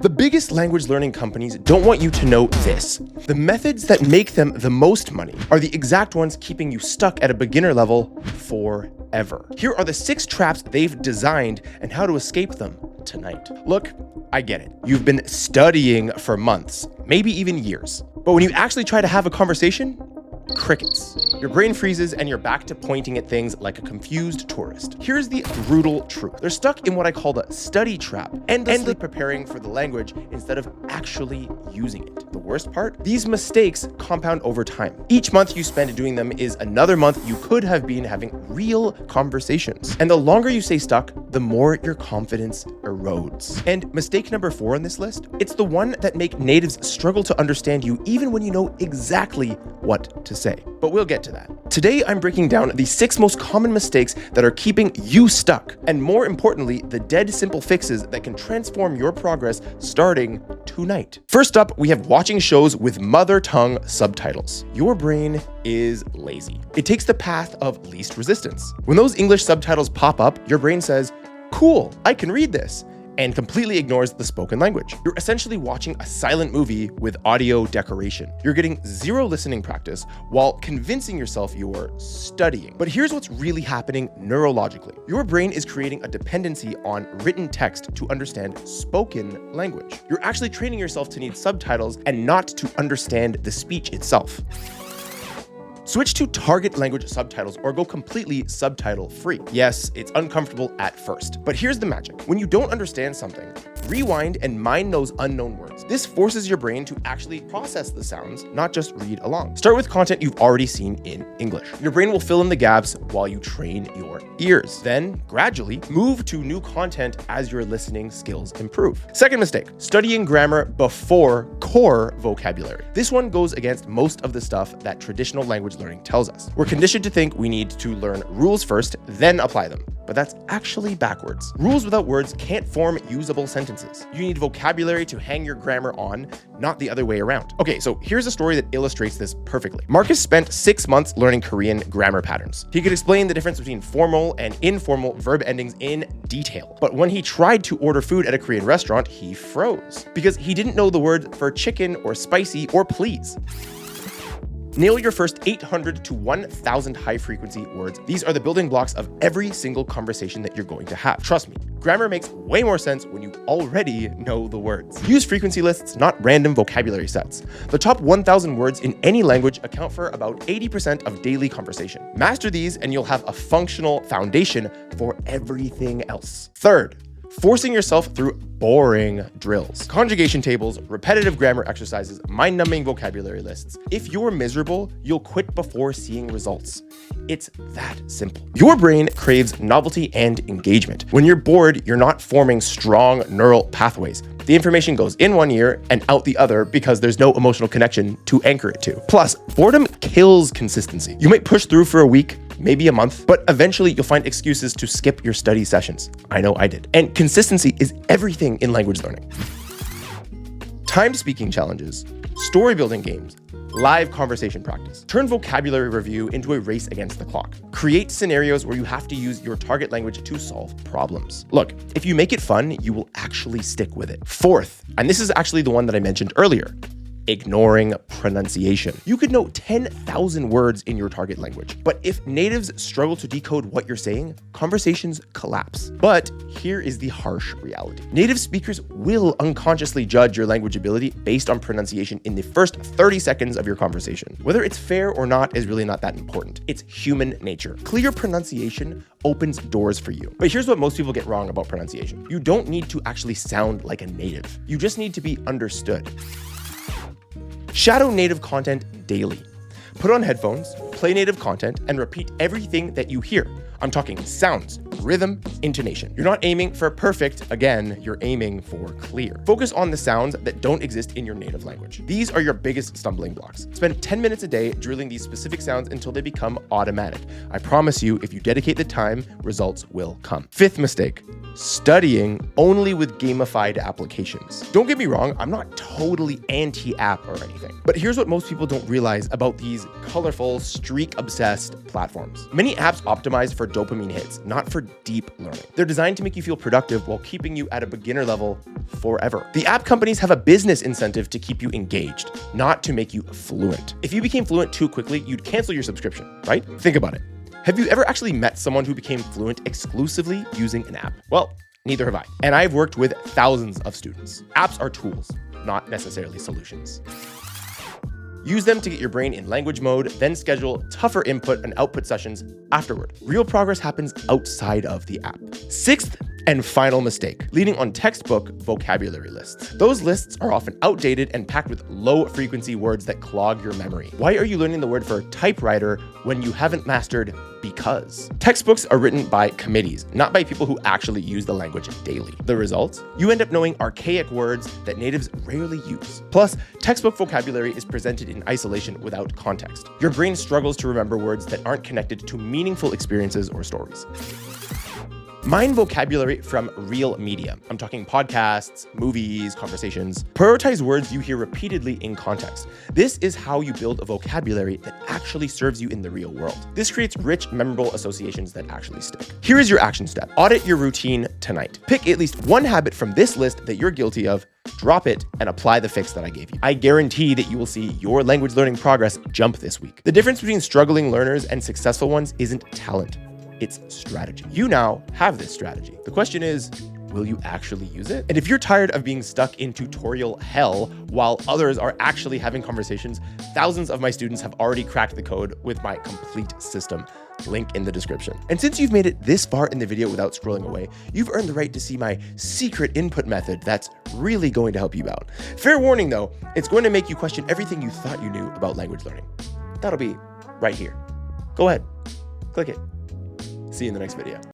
The biggest language learning companies don't want you to know this. The methods that make them the most money are the exact ones keeping you stuck at a beginner level forever. Here are the 6 traps they've designed and how to escape them tonight. Look, I get it. You've been studying for months, maybe even years. But when you actually try to have a conversation, crickets. Your brain freezes and you're back to pointing at things like a confused tourist. Here's the brutal truth. They're stuck in what I call the study trap, endlessly preparing for the language instead of actually using it. The worst part? These mistakes compound over time. Each month you spend doing them is another month you could have been having real conversations. And the longer you stay stuck, the more your confidence erodes. And mistake number 4 on this list, it's the one that makes natives struggle to understand you even when you know exactly what to say. But we'll get to that. Today, I'm breaking down the 6 most common mistakes that are keeping you stuck, and more importantly, the dead simple fixes that can transform your progress starting tonight. First up, we have watching shows with mother tongue subtitles. Your brain is lazy. It takes the path of least resistance. When those English subtitles pop up, your brain says, "Cool, I can read this," and completely ignores the spoken language. You're essentially watching a silent movie with audio decoration. You're getting 0 listening practice while convincing yourself you're studying. But here's what's really happening neurologically. Your brain is creating a dependency on written text to understand spoken language. You're actually training yourself to need subtitles and not to understand the speech itself. Switch to target language subtitles or go completely subtitle free. Yes, it's uncomfortable at first, but here's the magic. When you don't understand something, rewind and mine those unknown words. This forces your brain to actually process the sounds, not just read along. Start with content you've already seen in English. Your brain will fill in the gaps while you train your ears. Then, gradually, move to new content as your listening skills improve. Second mistake, studying grammar before core vocabulary. This one goes against most of the stuff that traditional language learning tells us. We're conditioned to think we need to learn rules first, then apply them. But that's actually backwards. Rules without words can't form usable sentences. You need vocabulary to hang your grammar on, not the other way around. Okay, so here's a story that illustrates this perfectly. Marcus spent 6 months learning Korean grammar patterns. He could explain the difference between formal and informal verb endings in detail. But when he tried to order food at a Korean restaurant, he froze because he didn't know the word for chicken or spicy or please. Nail your first 800 to 1,000 high-frequency words. These are the building blocks of every single conversation that you're going to have. Trust me, grammar makes way more sense when you already know the words. Use frequency lists, not random vocabulary sets. The top 1,000 words in any language account for about 80% of daily conversation. Master these and you'll have a functional foundation for everything else. Third, forcing yourself through boring drills. Conjugation tables, repetitive grammar exercises, mind-numbing vocabulary lists. If you're miserable, you'll quit before seeing results. It's that simple. Your brain craves novelty and engagement. When you're bored, you're not forming strong neural pathways. The information goes in one ear and out the other because there's no emotional connection to anchor it to. Plus, boredom kills consistency. You might push through for a week, maybe a month, but eventually you'll find excuses to skip your study sessions. I know I did. And consistency is everything in language learning. Timed speaking challenges, story building games, live conversation practice. Turn vocabulary review into a race against the clock. Create scenarios where you have to use your target language to solve problems. Look, if you make it fun, you will actually stick with it. Fourth, and this is actually the one that I mentioned earlier, ignoring pronunciation. You could know 10,000 words in your target language, but if natives struggle to decode what you're saying, conversations collapse. But here is the harsh reality. Native speakers will unconsciously judge your language ability based on pronunciation in the first 30 seconds of your conversation. Whether it's fair or not is really not that important. It's human nature. Clear pronunciation opens doors for you. But here's what most people get wrong about pronunciation. You don't need to actually sound like a native. You just need to be understood. Shadow native content daily. Put on headphones, play native content, and repeat everything that you hear. I'm talking sounds, rhythm, intonation. You're not aiming for perfect, again, you're aiming for clear. Focus on the sounds that don't exist in your native language. These are your biggest stumbling blocks. Spend 10 minutes a day drilling these specific sounds until they become automatic. I promise you, if you dedicate the time, results will come. Fifth mistake, studying only with gamified applications. Don't get me wrong, I'm not totally anti-app or anything, but here's what most people don't realize about these colorful, streak-obsessed platforms. Many apps optimize for dopamine hits, not for deep learning. They're designed to make you feel productive while keeping you at a beginner level forever. The app companies have a business incentive to keep you engaged, not to make you fluent. If you became fluent too quickly, you'd cancel your subscription, right? Think about it. Have you ever actually met someone who became fluent exclusively using an app? Well, neither have I. And I've worked with thousands of students. Apps are tools, not necessarily solutions. Use them to get your brain in language mode, then schedule tougher input and output sessions afterward. Real progress happens outside of the app. Sixth and final mistake, leaning on textbook vocabulary lists. Those lists are often outdated and packed with low-frequency words that clog your memory. Why are you learning the word for typewriter when you haven't mastered because? Textbooks are written by committees, not by people who actually use the language daily. The result? You end up knowing archaic words that natives rarely use. Plus, textbook vocabulary is presented in isolation without context. Your brain struggles to remember words that aren't connected to meaningful experiences or stories. Mine vocabulary from real media. I'm talking podcasts, movies, conversations. Prioritize words you hear repeatedly in context. This is how you build a vocabulary that actually serves you in the real world. This creates rich, memorable associations that actually stick. Here is your action step. Audit your routine tonight. Pick at least one habit from this list that you're guilty of, drop it, and apply the fix that I gave you. I guarantee that you will see your language learning progress jump this week. The difference between struggling learners and successful ones isn't talent. It's strategy. You now have this strategy. The question is, will you actually use it? And if you're tired of being stuck in tutorial hell while others are actually having conversations, thousands of my students have already cracked the code with my complete system. Link in the description. And since you've made it this far in the video without scrolling away, you've earned the right to see my secret input method that's really going to help you out. Fair warning though, it's going to make you question everything you thought you knew about language learning. That'll be right here. Go ahead, click it. See you in the next video.